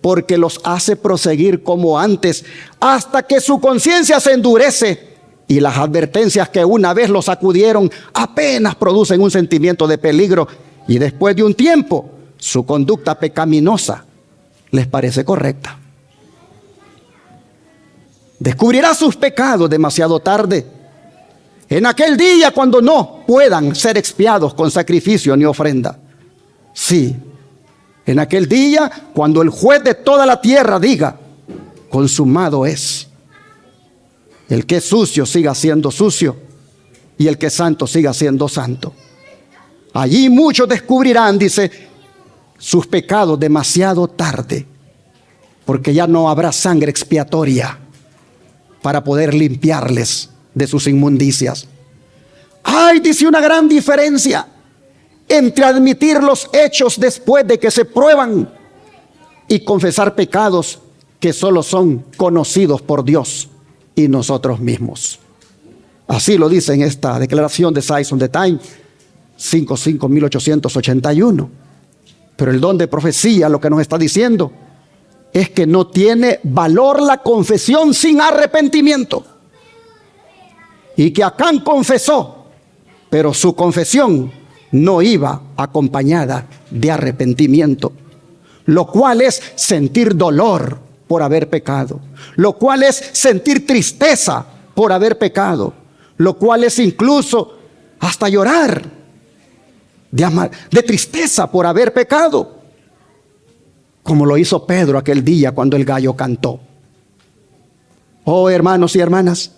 porque los hace proseguir como antes, hasta que su conciencia se endurece y las advertencias que una vez los sacudieron apenas producen un sentimiento de peligro, y después de un tiempo su conducta pecaminosa les parece correcta. Descubrirá sus pecados demasiado tarde, en aquel día cuando no puedan ser expiados con sacrificio ni ofrenda. Sí, en aquel día cuando el juez de toda la tierra diga, consumado es. El que es sucio siga siendo sucio, y el que es santo siga siendo santo. Allí muchos descubrirán, dice, sus pecados demasiado tarde, porque ya no habrá sangre expiatoria para poder limpiarles de sus inmundicias. Hay, dice, una gran diferencia entre admitir los hechos después de que se prueban y confesar pecados que solo son conocidos por Dios y nosotros mismos. Así lo dice en esta declaración de Sides on the Time 5.5.1881. Pero el don de profecía lo que nos está diciendo es que no tiene valor la confesión sin arrepentimiento. Y que Acán confesó, pero su confesión no iba acompañada de arrepentimiento, lo cual es sentir dolor por haber pecado, lo cual es sentir tristeza por haber pecado, lo cual es incluso hasta llorar de tristeza por haber pecado, como lo hizo Pedro aquel día cuando el gallo cantó. Oh, hermanos y hermanas,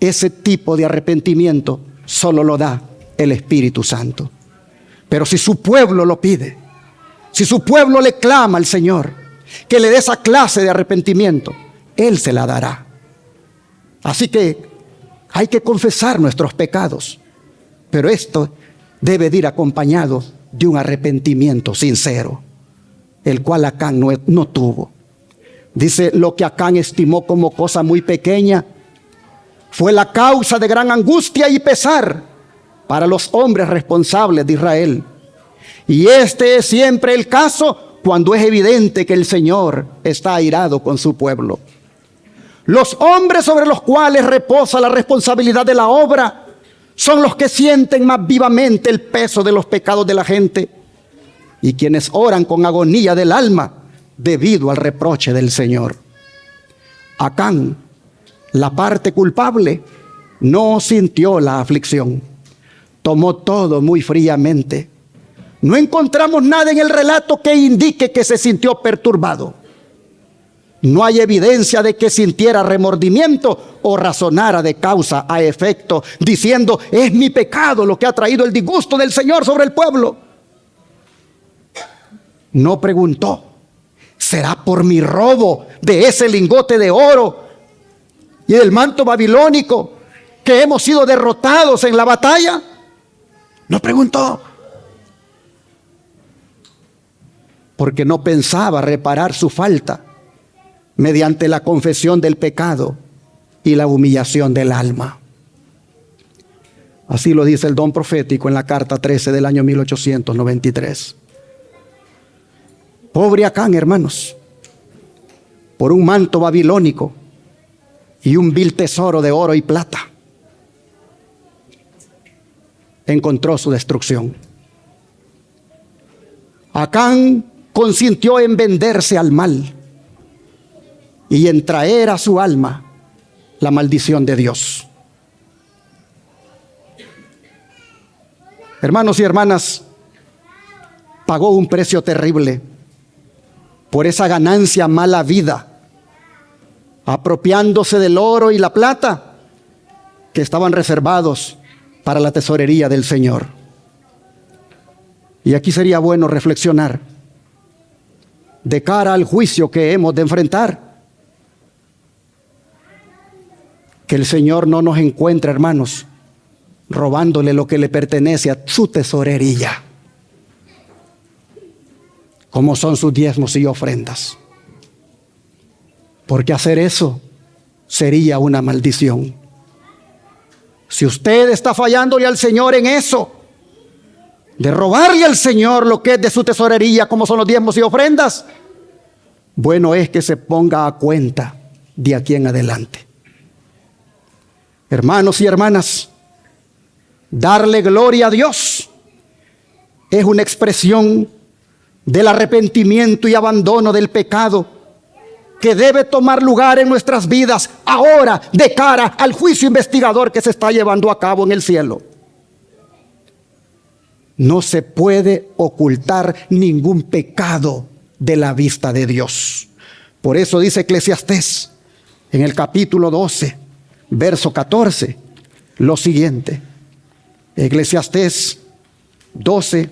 ese tipo de arrepentimiento solo lo da el Espíritu Santo. Pero si su pueblo lo pide, si su pueblo le clama al Señor que le dé esa clase de arrepentimiento, Él se la dará. Así que hay que confesar nuestros pecados, pero esto debe de ir acompañado de un arrepentimiento sincero, el cual Acán no tuvo. Dice, lo que Acán estimó como cosa muy pequeña fue la causa de gran angustia y pesar para los hombres responsables de Israel. Y este es siempre el caso cuando es evidente que el Señor está airado con su pueblo. Los hombres sobre los cuales reposa la responsabilidad de la obra son los que sienten más vivamente el peso de los pecados de la gente y quienes oran con agonía del alma debido al reproche del Señor. Acán, la parte culpable, no sintió la aflicción. Tomó todo muy fríamente. No encontramos nada en el relato que indique que se sintió perturbado. No hay evidencia de que sintiera remordimiento o razonara de causa a efecto, diciendo, es mi pecado lo que ha traído el disgusto del Señor sobre el pueblo. No preguntó, ¿será por mi robo de ese lingote de oro y del manto babilónico que hemos sido derrotados en la batalla? No preguntó, porque no pensaba reparar su falta mediante la confesión del pecado y la humillación del alma. Así lo dice el don profético en la carta 13 del año 1893. Pobre Acán, hermanos, por un manto babilónico y un vil tesoro de oro y plata, encontró su destrucción. Acán consintió en venderse al mal y en traer a su alma la maldición de Dios. Hermanos y hermanas, pagó un precio terrible por esa ganancia mala vida, apropiándose del oro y la plata que estaban reservados para la tesorería del Señor. Y aquí sería bueno reflexionar de cara al juicio que hemos de enfrentar. Que el Señor no nos encuentre, hermanos, robándole lo que le pertenece a su tesorería, como son sus diezmos y ofrendas. Porque hacer eso sería una maldición. Si usted está fallándole al Señor en eso, de robarle al Señor lo que es de su tesorería, como son los diezmos y ofrendas, bueno es que se ponga a cuenta de aquí en adelante. Hermanos y hermanas, darle gloria a Dios es una expresión del arrepentimiento y abandono del pecado que debe tomar lugar en nuestras vidas ahora, de cara al juicio investigador que se está llevando a cabo en el cielo. No se puede ocultar ningún pecado de la vista de Dios. Por eso dice Eclesiastés en el capítulo 12, verso 14, lo siguiente. Eclesiastés 12,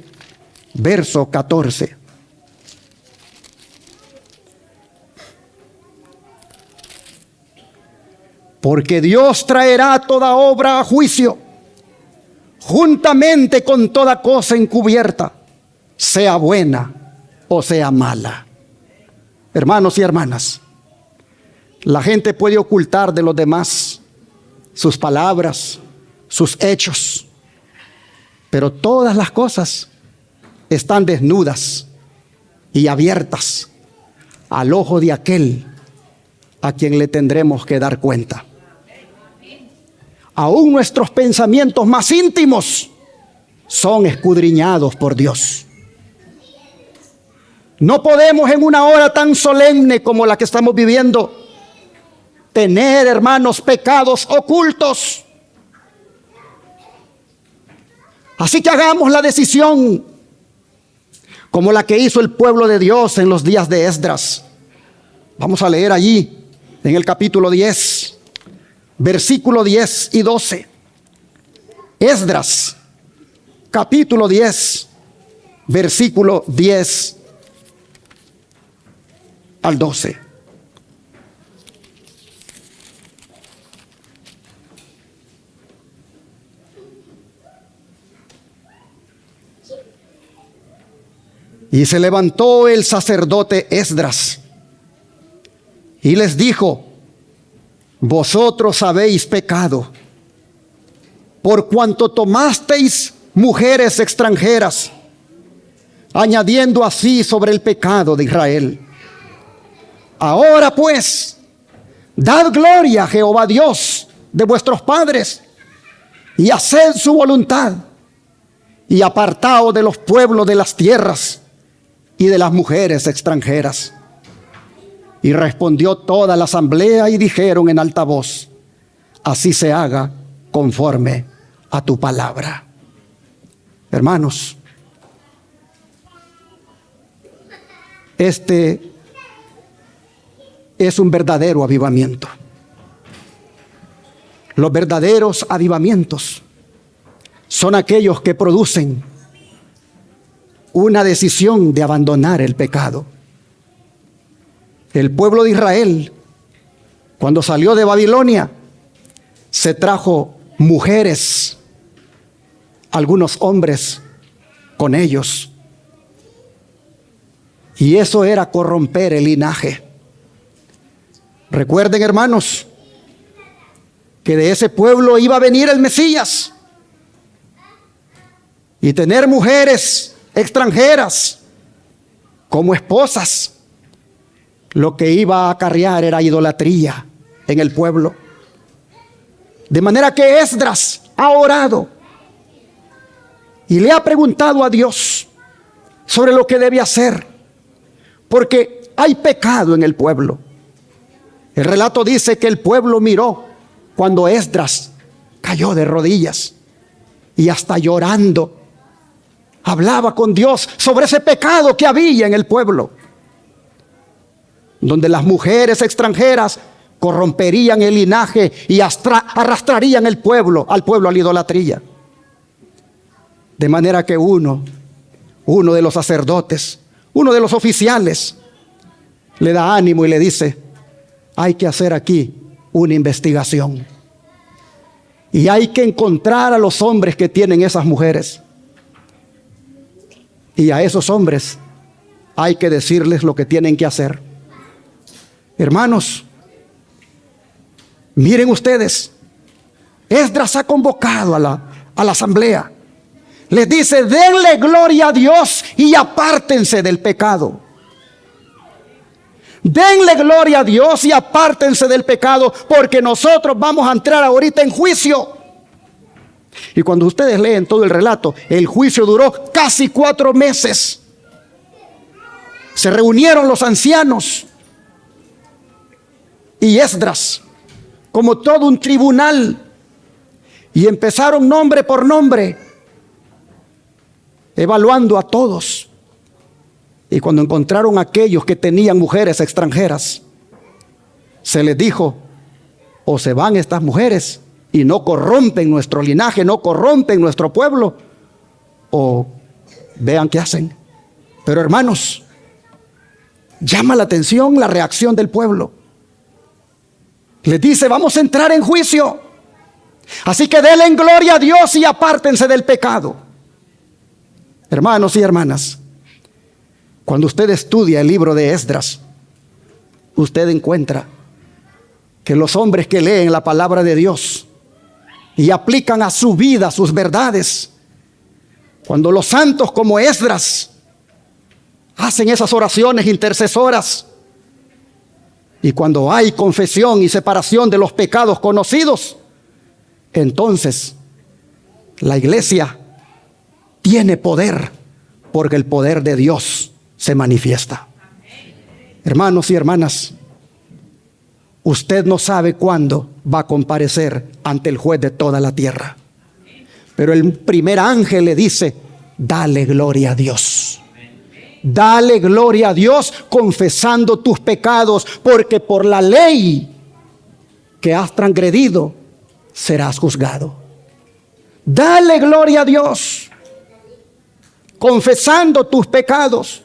verso 14. Porque Dios traerá toda obra a juicio, juntamente con toda cosa encubierta, sea buena o sea mala. Hermanos y hermanas, la gente puede ocultar de los demás sus palabras, sus hechos, pero todas las cosas están desnudas y abiertas al ojo de aquel a quien le tendremos que dar cuenta. Aún nuestros pensamientos más íntimos son escudriñados por Dios. No podemos en una hora tan solemne como la que estamos viviendo tener, hermanos, pecados ocultos. Así que hagamos la decisión como la que hizo el pueblo de Dios en los días de Esdras. Vamos a leer allí en el capítulo 10. Versículo 10 y 12. Esdras, capítulo 10, versículo 10 al 12. Y se levantó el sacerdote Esdras y les dijo: vosotros habéis pecado, por cuanto tomasteis mujeres extranjeras, añadiendo así sobre el pecado de Israel. Ahora pues, dad gloria a Jehová Dios de vuestros padres, y haced su voluntad, y apartaos de los pueblos de las tierras y de las mujeres extranjeras. Y respondió toda la asamblea y dijeron en alta voz: así se haga conforme a tu palabra. Hermanos, este es un verdadero avivamiento. Los verdaderos avivamientos son aquellos que producen una decisión de abandonar el pecado. El pueblo de Israel, cuando salió de Babilonia, se trajo mujeres, algunos hombres con ellos. Y eso era corromper el linaje. Recuerden, hermanos, que de ese pueblo iba a venir el Mesías. Y tener mujeres extranjeras como esposas, lo que iba a acarrear era idolatría en el pueblo. De manera que Esdras ha orado y le ha preguntado a Dios sobre lo que debe hacer, porque hay pecado en el pueblo. El relato dice que el pueblo miró cuando Esdras cayó de rodillas y hasta llorando hablaba con Dios sobre ese pecado que había en el pueblo, donde las mujeres extranjeras corromperían el linaje y arrastrarían al pueblo a la idolatría. De manera que uno de los sacerdotes, uno de los oficiales, le da ánimo y le dice: hay que hacer aquí una investigación. Y hay que encontrar a los hombres que tienen esas mujeres. Y a esos hombres hay que decirles lo que tienen que hacer. Hermanos, miren ustedes, Esdras ha convocado a la asamblea. Les dice: denle gloria a Dios y apártense del pecado. Denle gloria a Dios y apártense del pecado, porque nosotros vamos a entrar ahorita en juicio. Y cuando ustedes leen todo el relato, el juicio duró casi 4 meses. Se reunieron los ancianos y Esdras, como todo un tribunal, y empezaron nombre por nombre, evaluando a todos. Y cuando encontraron a aquellos que tenían mujeres extranjeras, se les dijo: o se van estas mujeres y no corrompen nuestro linaje, no corrompen nuestro pueblo, o vean qué hacen. Pero hermanos, llama la atención la reacción del pueblo. Les dice: vamos a entrar en juicio, así que denle gloria a Dios y apártense del pecado. Hermanos y hermanas, cuando usted estudia el libro de Esdras, usted encuentra que los hombres que leen la palabra de Dios y aplican a su vida sus verdades, cuando los santos como Esdras hacen esas oraciones intercesoras, y cuando hay confesión y separación de los pecados conocidos, entonces la iglesia tiene poder, porque el poder de Dios se manifiesta. Hermanos y hermanas, usted no sabe cuándo va a comparecer ante el juez de toda la tierra, pero el primer ángel le dice: dale gloria a Dios. Dale gloria a Dios confesando tus pecados, porque por la ley que has transgredido serás juzgado. Dale gloria a Dios confesando tus pecados.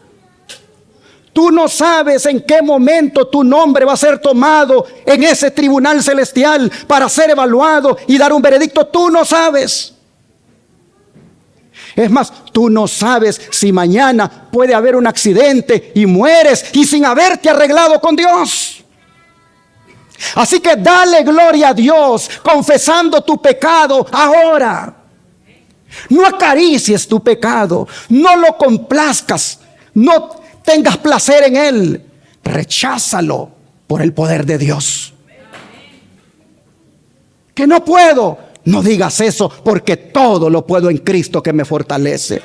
Tú no sabes en qué momento tu nombre va a ser tomado en ese tribunal celestial para ser evaluado y dar un veredicto. Tú no sabes. Es más, tú no sabes si mañana puede haber un accidente y mueres y sin haberte arreglado con Dios. Así que dale gloria a Dios confesando tu pecado ahora. No acaricies tu pecado, no lo complazcas, no tengas placer en él. Recházalo por el poder de Dios. Que no puedo, no digas eso, porque todo lo puedo en Cristo que me fortalece.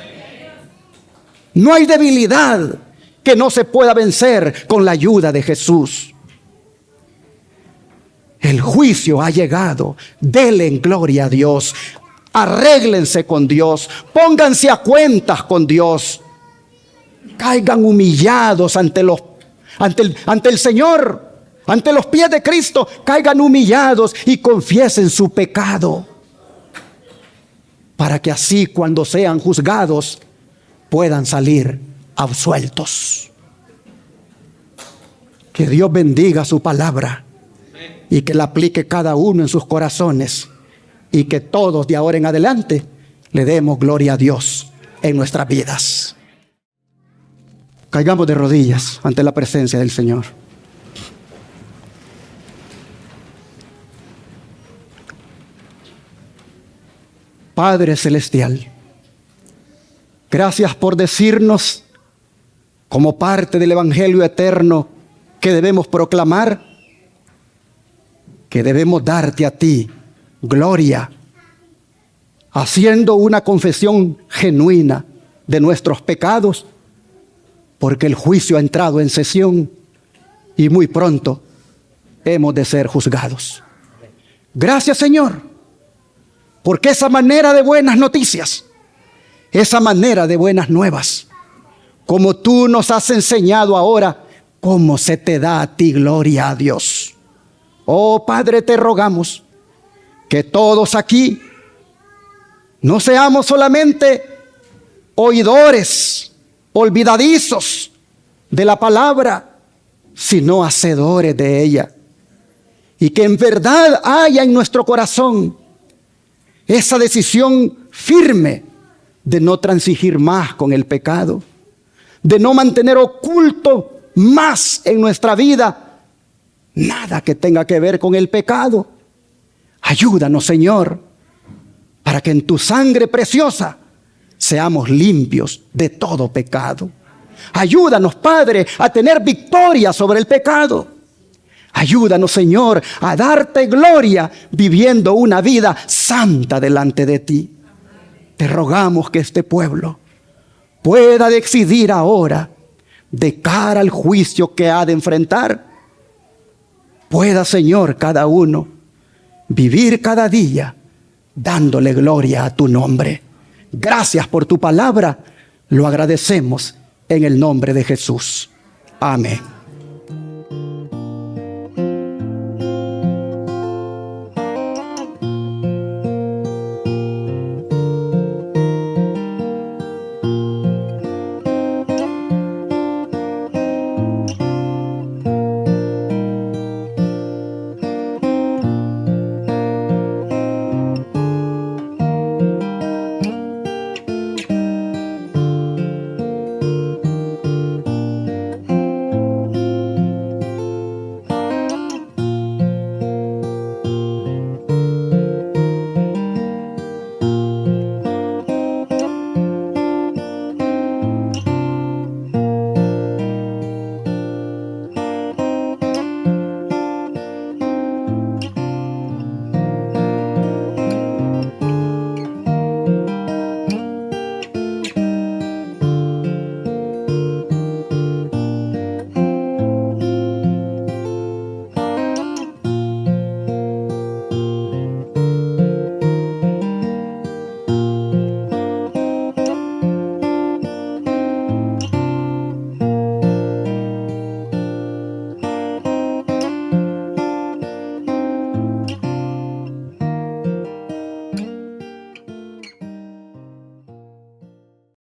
No hay debilidad que no se pueda vencer con la ayuda de Jesús. El juicio ha llegado. Denle gloria a Dios. Arréglense con Dios. Pónganse a cuentas con Dios. Caigan humillados ante el Señor, ante los pies de Cristo. Caigan humillados y confiesen su pecado, para que así cuando sean juzgados puedan salir absueltos. Que Dios bendiga su palabra y que la aplique cada uno en sus corazones, y que todos de ahora en adelante le demos gloria a Dios en nuestras vidas. Caigamos de rodillas ante la presencia del Señor. Padre celestial, gracias por decirnos como parte del Evangelio eterno que debemos proclamar, que debemos darte a ti gloria, haciendo una confesión genuina de nuestros pecados, porque el juicio ha entrado en sesión y muy pronto hemos de ser juzgados. Gracias, Señor, porque esa manera de buenas noticias, esa manera de buenas nuevas, como tú nos has enseñado ahora, cómo se te da a ti gloria a Dios. Oh Padre, te rogamos que todos aquí no seamos solamente oidores, olvidadizos de la palabra, sino hacedores de ella. Y que en verdad haya en nuestro corazón esa decisión firme de no transigir más con el pecado, de no mantener oculto más en nuestra vida nada que tenga que ver con el pecado. Ayúdanos, Señor, para que en tu sangre preciosa seamos limpios de todo pecado. Ayúdanos, Padre, a tener victoria sobre el pecado. Ayúdanos, Señor, a darte gloria viviendo una vida santa delante de ti. Te rogamos que este pueblo pueda decidir ahora, de cara al juicio que ha de enfrentar, pueda, Señor, cada uno vivir cada día dándole gloria a tu nombre. Gracias por tu palabra, lo agradecemos en el nombre de Jesús. Amén.